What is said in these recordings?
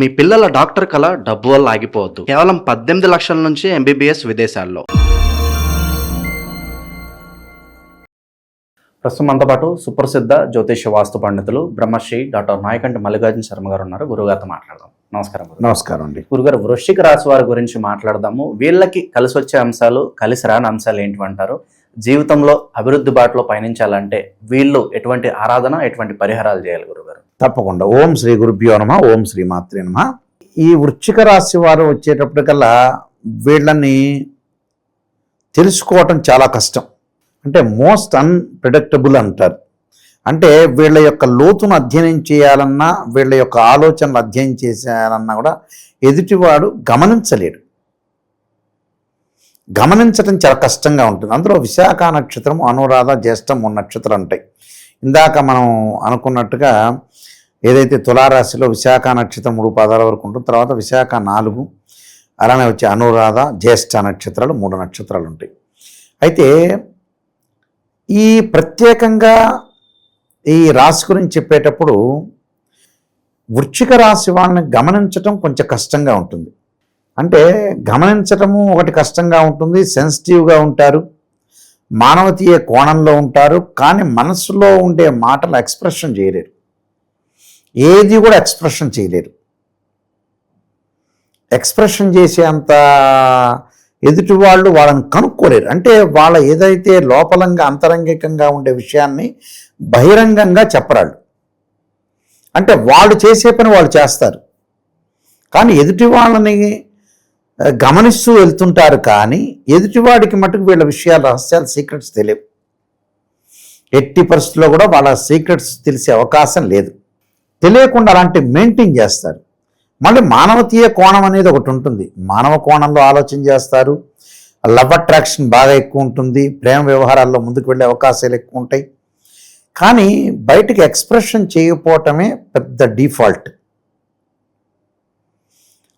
మీ పిల్లల డాక్టర్ కల డబ్బు వల్ల ఆగిపోవద్దు. కేవలం 18 లక్షల నుంచి ఎంబీబీఎస్ విదేశాల్లో. ప్రస్తుతం మనతో పాటు సుప్రసిద్ధ జ్యోతిష వాస్తు పండితులు బ్రహ్మశ్రీ డాక్టర్ నాయకంటి మల్లికార్జున శర్మ గారు ఉన్నారు. గురుగారితో మాట్లాడదాం. నమస్కారం. నమస్కారం అండి. గురుగారు, వృశ్చిక రాశి వారి గురించి మాట్లాడదాము. వీళ్ళకి కలిసి వచ్చే అంశాలు, కలిసి రాని అంశాలు ఏంటివంటారు? జీవితంలో అభివృద్ధి బాటలో పయనించాలంటే వీళ్ళు ఎటువంటి ఆరాధన, ఎటువంటి పరిహారాలు చేయాలి గురుగారు? తప్పకుండా. ఓం శ్రీ గురుభ్యో నమః. ఓం శ్రీ మాత్రే నమః. ఈ వృశ్చిక రాశి వారు వచ్చేటప్పటికల్లా వీళ్ళని తెలుసుకోవటం చాలా కష్టం. అంటే మోస్ట్ అన్ప్రెడిక్టబుల్ అంటారు. అంటే వీళ్ళ యొక్క లోతును అధ్యయనం చేయాలన్నా, వీళ్ళ యొక్క ఆలోచనలు అధ్యయనం చేయాలన్నా కూడా ఎదుటివాడు గమనించలేడు. గమనించడం చాలా కష్టంగా ఉంటుంది. అందులో విశాఖ నక్షత్రం, అనురాధ, జ్యేష్టం 3 నక్షత్రాలు ఉంటాయి. ఇందాక మనం అనుకున్నట్టుగా ఏదైతే తులారాశిలో విశాఖ నక్షత్రం 3 పాదాల వరకు ఉంటుంది, తర్వాత విశాఖ 4, అలానే వచ్చే అనురాధ, జ్యేష్ఠ నక్షత్రాలు 3 నక్షత్రాలు ఉంటాయి. అయితే ఈ ప్రత్యేకంగా ఈ రాశి గురించి చెప్పేటప్పుడు వృశ్చిక రాశి వాళ్ళని గమనించటం కొంచెం కష్టంగా ఉంటుంది. అంటే గమనించటము ఒకటి కష్టంగా ఉంటుంది. సెన్సిటివ్గా ఉంటారు, మానవతీయ కోణంలో ఉంటారు, కానీ మనసులో ఉండే మాటలు ఎక్స్ప్రెషన్ చేయలేరు. ఏది కూడా ఎక్స్ప్రెషన్ చేయలేరు. ఎక్స్ప్రెషన్ చేసే అంత ఎదుటి వాళ్ళు వాళ్ళని కనుక్కోలేరు. అంటే వాళ్ళ ఏదైతే లోపలంగా అంతరంగికంగా ఉండే విషయాన్ని బహిరంగంగా చెప్పరాళ్ళు. అంటే వాళ్ళు చేసే పని వాళ్ళు చేస్తారు, కానీ ఎదుటి వాళ్ళని గమనిస్తూ వెళ్తుంటారు. కానీ ఎదుటివాడికి మటుకు వీళ్ళ విషయాలు, రహస్యాలు, సీక్రెట్స్ తెలియవు. ఎట్టి పరిస్థితుల్లో కూడా వాళ్ళ సీక్రెట్స్ తెలిసే అవకాశం లేదు. తెలియకుండా అలాంటి మెయింటైన్ చేస్తారు. మళ్ళీ మానవతీయ కోణం అనేది ఒకటి ఉంటుంది. మానవ కోణంలో ఆలోచన చేస్తారు. లవ్ అట్రాక్షన్ బాగా ఎక్కువ ఉంటుంది. ప్రేమ వ్యవహారాల్లో ముందుకు వెళ్ళే అవకాశాలు ఎక్కువ ఉంటాయి. కానీ బయటికి ఎక్స్ప్రెషన్ చేయకపోవటమే పెద్ద డిఫాల్ట్.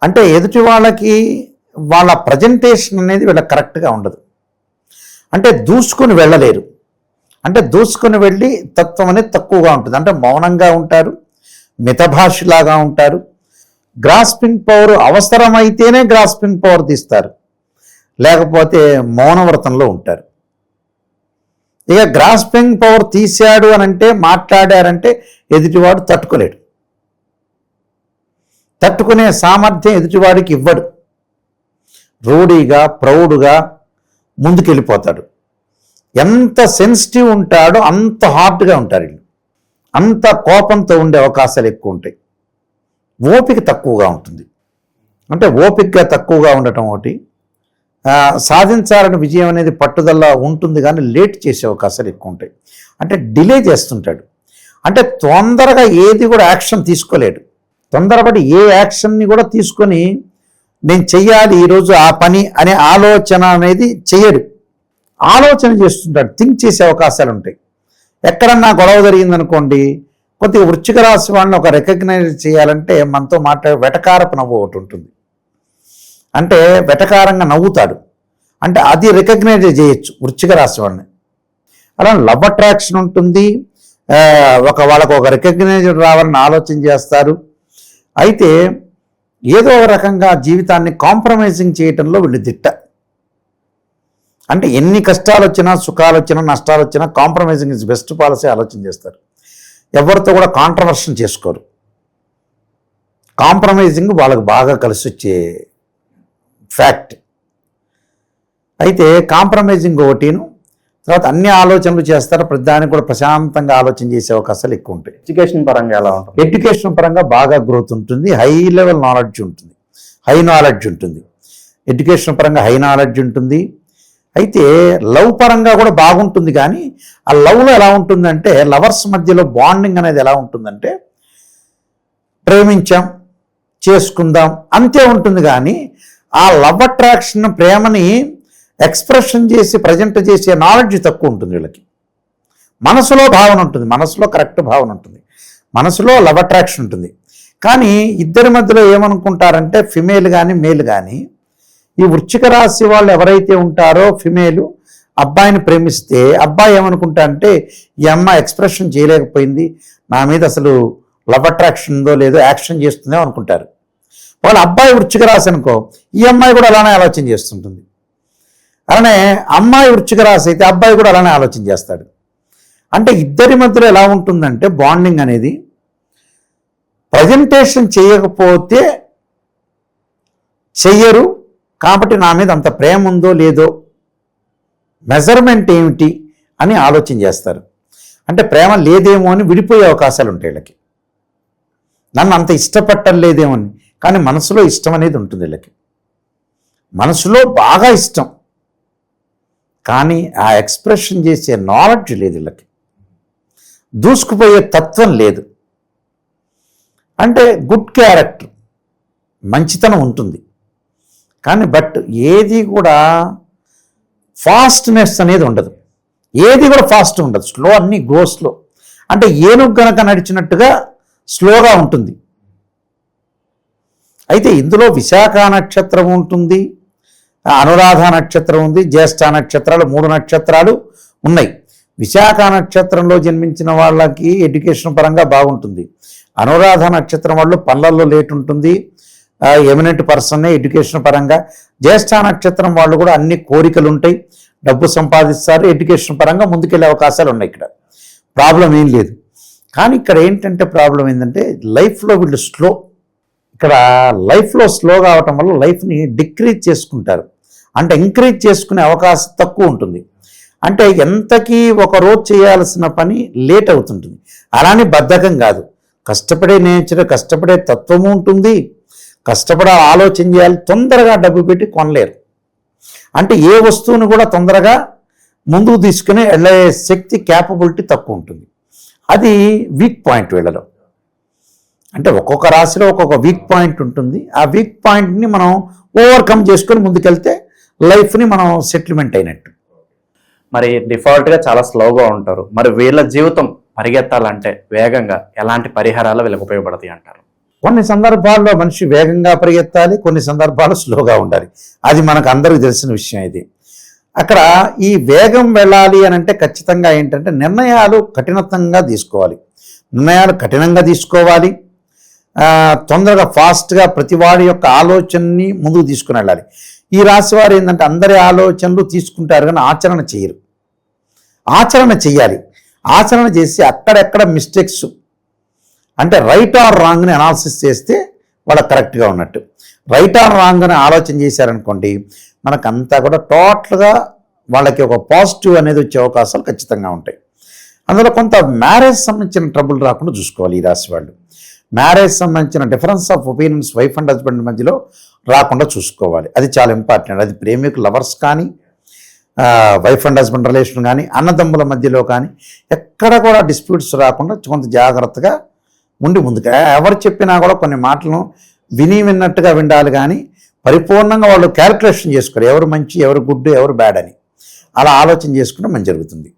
అంటే ఎదుటి వాళ్ళకి వాళ్ళ ప్రజెంటేషన్ అనేది వీళ్ళకి కరెక్ట్గా ఉండదు. అంటే దూసుకొని వెళ్ళలేరు. అంటే దూసుకొని వెళ్ళి తత్వం అనేది తక్కువగా ఉంటుంది. అంటే మౌనంగా ఉంటారు, మితభాషలాగా ఉంటారు. గ్రాస్పింగ్ పవర్ అవసరమైతేనే గ్రాస్పింగ్ పవర్ తీస్తారు, లేకపోతే మౌనవ్రతంలో ఉంటారు. ఇక గ్రాస్పింగ్ పవర్ తీశాడు అని అంటే, మాట్లాడారంటే ఎదుటివాడు తట్టుకోలేడు. తట్టుకునే సామర్థ్యం ఎదుటివాడికి ఇవ్వడు. రూఢీగా, ప్రౌడ్గా ముందుకెళ్ళిపోతాడు. ఎంత సెన్సిటివ్ ఉంటాడో అంత హార్డ్గా ఉంటారు వీళ్ళు. అంత కోపంతో ఉండే అవకాశాలు ఎక్కువ ఉంటాయి. ఓపిక తక్కువగా ఉంటుంది. అంటే ఓపికగా తక్కువగా ఉండటం ఒకటి. సాధించాలని విజయం అనేది పట్టుదల ఉంటుంది, కానీ లేట్ చేసే అవకాశాలు ఎక్కువ ఉంటాయి. అంటే డిలే చేస్తుంటాడు. అంటే తొందరగా ఏది కూడా యాక్షన్ తీసుకోలేడు. తొందరపడి ఏ యాక్షన్ని కూడా తీసుకొని నేను చెయ్యాలి ఈరోజు ఆ పని అనే ఆలోచన అనేది చెయ్యడు. ఆలోచన చేస్తుంటాడు, థింక్ చేసే అవకాశాలు ఉంటాయి. ఎక్కడన్నా గొడవ జరిగిందనుకోండి, కొద్దిగా వృశ్చిక రాశి వాళ్ళని ఒక రికగ్నైజ్ చేయాలంటే మనతో మాట్లాడే వెటకారపు నవ్వు ఒకటి ఉంటుంది. అంటే వెటకారంగా నవ్వుతాడు. అంటే అది రికగ్నైజ్ చేయొచ్చు వృశ్చిక రాశి వాళ్ళని. అలా లవ్ అట్రాక్షన్ ఉంటుంది. వాళ్ళకు ఒక రికగ్నైజ్ రావాలని ఆలోచన చేస్తారు. అయితే ఏదో ఒక రకంగా జీవితాన్ని కాంప్రమైజింగ్ చేయటంలో వీళ్ళు దిట్ట. అంటే ఎన్ని కష్టాలు వచ్చినా, సుఖాలు వచ్చినా, నష్టాలు వచ్చినా కాంప్రమైజింగ్ ఇస్ బెస్ట్ పాలసీ ఆలోచన చేస్తారు. ఎవరితో కూడా కాంట్రవర్షన్ చేసుకోరు. కాంప్రమైజింగ్ వాళ్ళకు బాగా కలిసి వచ్చే ఫ్యాక్ట్. అయితే కాంప్రమైజింగ్ ఒకటిను, తర్వాత అన్ని ఆలోచనలు చేస్తారు. ప్రతిదానికి కూడా ప్రశాంతంగా ఆలోచన చేసే అవకాశాలు ఎక్కువ ఉంటాయి. ఎడ్యుకేషన్ పరంగా ఎలా ఉంటుంది? ఎడ్యుకేషన్ పరంగా బాగా గ్రోత్ ఉంటుంది. హై లెవెల్ నాలెడ్జ్ ఉంటుంది. హై నాలెడ్జ్ ఉంటుంది. ఎడ్యుకేషన్ పరంగా హై నాలెడ్జ్ ఉంటుంది. అయితే లవ్ పరంగా కూడా బాగుంటుంది. కానీ ఆ లవ్లో ఎలా ఉంటుందంటే, లవర్స్ మధ్యలో బాండింగ్ అనేది ఎలా ఉంటుందంటే, ప్రేమించాం, చేసుకుందాం అంతే ఉంటుంది. కానీ ఆ లవ్ అట్రాక్షన్, ప్రేమని ఎక్స్ప్రెషన్ చేసి ప్రజెంట్ చేసే నాలెడ్జ్ తక్కువ ఉంటుంది వీళ్ళకి. మనసులో భావన ఉంటుంది, మనసులో కరెక్ట్ భావన ఉంటుంది, మనసులో లవ్ అట్రాక్షన్ ఉంటుంది. కానీ ఇద్దరి మధ్యలో ఏమనుకుంటారంటే, ఫిమేల్ కానీ మేల్ కానీ, ఈ వృశ్చిక రాశి వాళ్ళు ఎవరైతే ఉంటారో ఫిమేలు అబ్బాయిని ప్రేమిస్తే అబ్బాయి ఏమనుకుంటారంటే, ఈ అమ్మాయి ఎక్స్ప్రెషన్ చేయలేకపోయింది, నా మీద అసలు లవ్ అట్రాక్షన్ ఉందో లేదో యాక్షన్ చేస్తుందో అనుకుంటారు. వాళ్ళ అబ్బాయి వృశ్చిక రాశి అనుకో, ఈ అమ్మాయి కూడా అలానే ఆలోచన చేస్తుంటుంది. అలానే అమ్మాయి వృశ్చిక రాశి అయితే అబ్బాయి కూడా అలానే ఆలోచన చేస్తాడు. అంటే ఇద్దరి మధ్యలో ఎలా ఉంటుందంటే బాండింగ్ అనేది, ప్రజెంటేషన్ చేయకపోతే చెయ్యరు కాబట్టి నా మీద అంత ప్రేమ ఉందో లేదో, మెజర్మెంట్ ఏమిటి అని ఆలోచన చేస్తారు. అంటే ప్రేమ లేదేమో అని విడిపోయే అవకాశాలు ఉంటాయి వీళ్ళకి. నన్ను అంత ఇష్టపట్టలేదేమో అని, కానీ మనసులో ఇష్టం అనేది ఉంటుంది వీళ్ళకి. మనసులో బాగా ఇష్టం, కానీ ఆ ఎక్స్ప్రెషన్ చేసే నాలెడ్జ్ లేదు వీళ్ళకి. దూసుకుపోయే తత్వం లేదు. అంటే గుడ్ క్యారెక్టర్, మంచితనం ఉంటుంది, కానీ బట్ ఏది కూడా ఫాస్ట్నెస్ అనేది ఉండదు. ఏది కూడా ఫాస్ట్ ఉండదు, స్లో, అన్నీ గో స్లో. అంటే ఏనుగు గనక నడిచినట్టుగా స్లోగా ఉంటుంది. అయితే ఇందులో విశాఖ నక్షత్రం ఉంటుంది, అనురాధ నక్షత్రం ఉంది, జ్యేష్ఠ నక్షత్రాలు, 3 నక్షత్రాలు ఉన్నాయి. విశాఖ నక్షత్రంలో జన్మించిన వాళ్ళకి ఎడ్యుకేషన్ పరంగా బాగుంటుంది. అనురాధ నక్షత్రం వాళ్ళు పనులలో లేట్ ఉంటుంది, ఎమినెంట్ పర్సన్నే ఎడ్యుకేషన్ పరంగా. జ్యేష్ఠ నక్షత్రం వాళ్ళు కూడా అన్ని కోరికలు ఉంటాయి, డబ్బు సంపాదిస్తారు, ఎడ్యుకేషన్ పరంగా ముందుకెళ్ళే అవకాశాలు ఉన్నాయి. ఇక్కడ ప్రాబ్లం ఏం లేదు. కానీ ఇక్కడ ఏంటంటే ప్రాబ్లం ఏంటంటే లైఫ్లో వీళ్ళు స్లో. ఇక్కడ లైఫ్లో స్లో కావటం వల్ల లైఫ్ని డిక్రీజ్ చేసుకుంటారు. అంటే ఎంకరేజ్ చేసుకునే అవకాశం తక్కువ ఉంటుంది. అంటే ఎంతకీ ఒక రోజు చేయాల్సిన పని లేట్ అవుతుంటుంది. అలానే బద్ధకం కాదు, కష్టపడే నేచర్, కష్టపడే తత్వము ఉంటుంది, కష్టపడే ఆలోచన చేయాలి. తొందరగా డబ్బు పెట్టి కొనలేరు. అంటే ఏ వస్తువును కూడా తొందరగా ముందుకు తీసుకుని వెళ్ళే శక్తి, క్యాపబిలిటీ తక్కువ ఉంటుంది. అది వీక్ పాయింట్ వీళ్ళలో. అంటే ఒక్కొక్క రాశిలో ఒక్కొక్క వీక్ పాయింట్ ఉంటుంది. ఆ వీక్ పాయింట్ని మనం ఓవర్కమ్ చేసుకొని ముందుకెళ్తే లైఫ్ని మనం సెటిల్మెంట్ అయినట్టు. మరి డిఫాల్ట్గా చాలా స్లోగా ఉంటారు. మరి వీళ్ళ జీవితం పరిగెత్తాలంటే వేగంగా ఎలాంటి పరిహారాలు వీళ్ళకి ఉపయోగపడతాయి అంటారు? కొన్ని సందర్భాల్లో మనిషి వేగంగా పరిగెత్తాలి, కొన్ని సందర్భాల్లో స్లోగా ఉండాలి. అది మనకు అందరికీ తెలిసిన విషయం. ఇది అక్కడ ఈ వేగం వెళ్ళాలి అని అంటే ఖచ్చితంగా ఏంటంటే నిర్ణయాలు కఠినంగా తీసుకోవాలి. నిర్ణయాలు కఠినంగా తీసుకోవాలి. తొందరగా ఫాస్ట్గా ప్రతివాడి యొక్క ఆలోచనని ముందుకు తీసుకుని వెళ్ళాలి. ఈ రాశి వారు ఏంటంటే అందరి ఆలోచనలు తీసుకుంటారు కానీ ఆచరణ చేయరు. ఆచరణ చేయాలి. ఆచరణ చేసి అక్కడెక్కడ మిస్టేక్స్ అంటే రైట్ ఆర్ రాంగ్ అని అనాలిసిస్ చేస్తే వాళ్ళకి కరెక్ట్గా ఉన్నట్టు. రైట్ ఆర్ రాంగ్ అని ఆలోచన చేశారనుకోండి, మనకంతా కూడా టోటల్గా వాళ్ళకి ఒక పాజిటివ్ అనేది వచ్చే అవకాశాలు ఖచ్చితంగా ఉంటాయి. అందులో కొంత మ్యారేజ్ సంబంధించిన ట్రబుల్ రాకుండా చూసుకోవాలి ఈ రాశి వాళ్ళు. మ్యారేజ్ సంబంధించిన difference of opinions wife and husband మధ్యలో రాకుండా చూసుకోవాలి. అది చాలా ఇంపార్టెంట్. అది ప్రేమికులు, లవర్స్ కానీ, వైఫ్ అండ్ హస్బెండ్ రిలేషన్ కానీ, అన్నదమ్ముల మధ్యలో కానీ ఎక్కడ కూడా డిస్ప్యూట్స్ రాకుండా కొంత జాగ్రత్తగా ఉండి ముందుకు. ఎవరు చెప్పినా కూడా కొన్ని మాటలను విన్నట్టుగా వినాలి, కానీ పరిపూర్ణంగా వాళ్ళు క్యాల్కులేషన్ చేసుకోరు, ఎవరు మంచి, ఎవరు గుడ్, ఎవరు బ్యాడ్ అని. అలా ఆలోచన చేసుకుంటే మంచి జరుగుతుంది.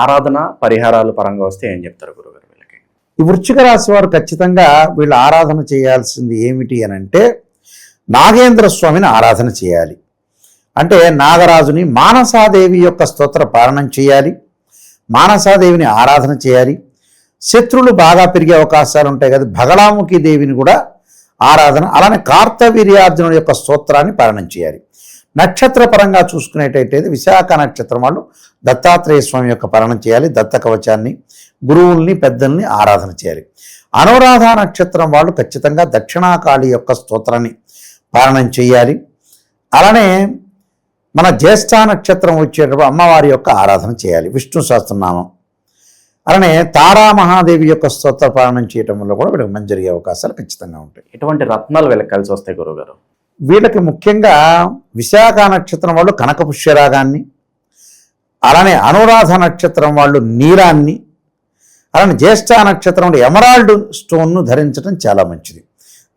ఆరాధన పరిహారాలు పరంగా వస్తే ఏం చెప్తారు గురుగారు వీళ్ళకి? ఈ వృశ్చిక రాశి వారు ఖచ్చితంగా వీళ్ళు ఆరాధన చేయాల్సింది ఏమిటి అని అంటే నాగేంద్ర స్వామిని ఆరాధన చేయాలి. అంటే నాగరాజుని, మానసాదేవి యొక్క స్తోత్ర పారణం చేయాలి, మానసాదేవిని ఆరాధన చేయాలి. శత్రువులు బాగా పెరిగే అవకాశాలు ఉంటాయి కదా, బగళాముఖి దేవిని కూడా ఆరాధన. అలానే కార్తవీర్యార్జునుడి యొక్క స్తోత్రాన్ని పారణం చేయాలి. నక్షత్ర పరంగా చూసుకునేటట్టయితే విశాఖ నక్షత్రం వాళ్ళు దత్తాత్రేయ స్వామి యొక్క పారణం చేయాలి, దత్త కవచాన్ని, గురువుల్ని, పెద్దల్ని ఆరాధన చేయాలి. అనురాధ నక్షత్రం వాళ్ళు ఖచ్చితంగా దక్షిణాకాళి యొక్క స్తోత్రాన్ని పారణం చేయాలి. అలానే మన జ్యేష్ఠ నక్షత్రం వచ్చేటప్పుడు అమ్మవారి యొక్క ఆరాధన చేయాలి, విష్ణు సహస్రనామం. అలానే తారామహాదేవి యొక్క స్తోత్ర పారణం చేయటం వల్ల కూడా వీళ్ళకి మంచి జరిగే అవకాశాలు ఖచ్చితంగా ఉంటాయి. ఎటువంటి రత్నాలు వీళ్ళకి కలిసి వస్తాయి గురుగారు? వీళ్ళకి ముఖ్యంగా విశాఖ నక్షత్రం వాళ్ళు కనక పుష్యరాగాన్ని, అలానే అనురాధ నక్షత్రం వాళ్ళు నీరాన్ని, అలానే జ్యేష్ఠ నక్షత్రంలో ఎమరాల్డ్ స్టోన్ను ధరించడం చాలా మంచిది.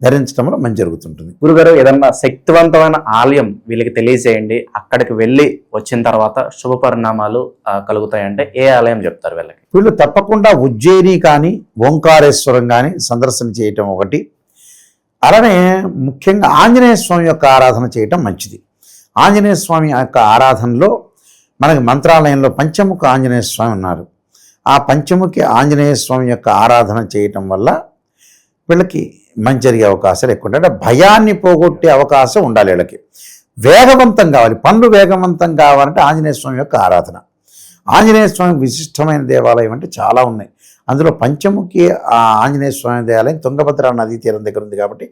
ధరించడం వల్ల మంచి జరుగుతుంటుంది. గురుగారు, ఏదన్నా శక్తివంతమైన ఆలయం వీళ్ళకి తెలియజేయండి, అక్కడికి వెళ్ళి వచ్చిన తర్వాత శుభ పరిణామాలు కలుగుతాయంటే ఏ ఆలయం చెప్తారు వీళ్ళకి? వీళ్ళు తప్పకుండా ఉజ్జయిని కానీ, ఓంకారేశ్వరం కానీ సందర్శన చేయటం ఒకటి. అలానే ముఖ్యంగా ఆంజనేయ స్వామి యొక్క ఆరాధన చేయటం మంచిది. ఆంజనేయ స్వామి యొక్క ఆరాధనలో మనకి మంత్రాలయంలో పంచముఖ ఆంజనేయ స్వామి ఉన్నారు. ఆ పంచముఖి ఆంజనేయ స్వామి యొక్క ఆరాధన చేయటం వల్ల వీళ్ళకి మంచి జరిగే అవకాశాలు ఎక్కువ ఉంటాయి. అంటే భయాన్ని పోగొట్టే అవకాశం ఉండాలి వీళ్ళకి. వేగవంతం కావాలి, పనులు వేగవంతం కావాలంటే ఆంజనేయ స్వామి యొక్క ఆరాధన. ఆంజనేయ స్వామి విశిష్టమైన దేవాలయం అంటే చాలా ఉన్నాయి. అందులో పంచముఖి ఆంజనేయ స్వామి దేవాలయం తుంగభద్ర నదీ తీరం దగ్గర ఉంది కాబట్టి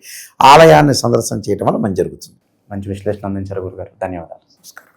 ఆలయాన్ని సందర్శన చేయడం వల్ల మంచి జరుగుతుంది. మంచి విశ్లేషణ అందించారు గురుగారు. ధన్యవాదాలు. నమస్కారం.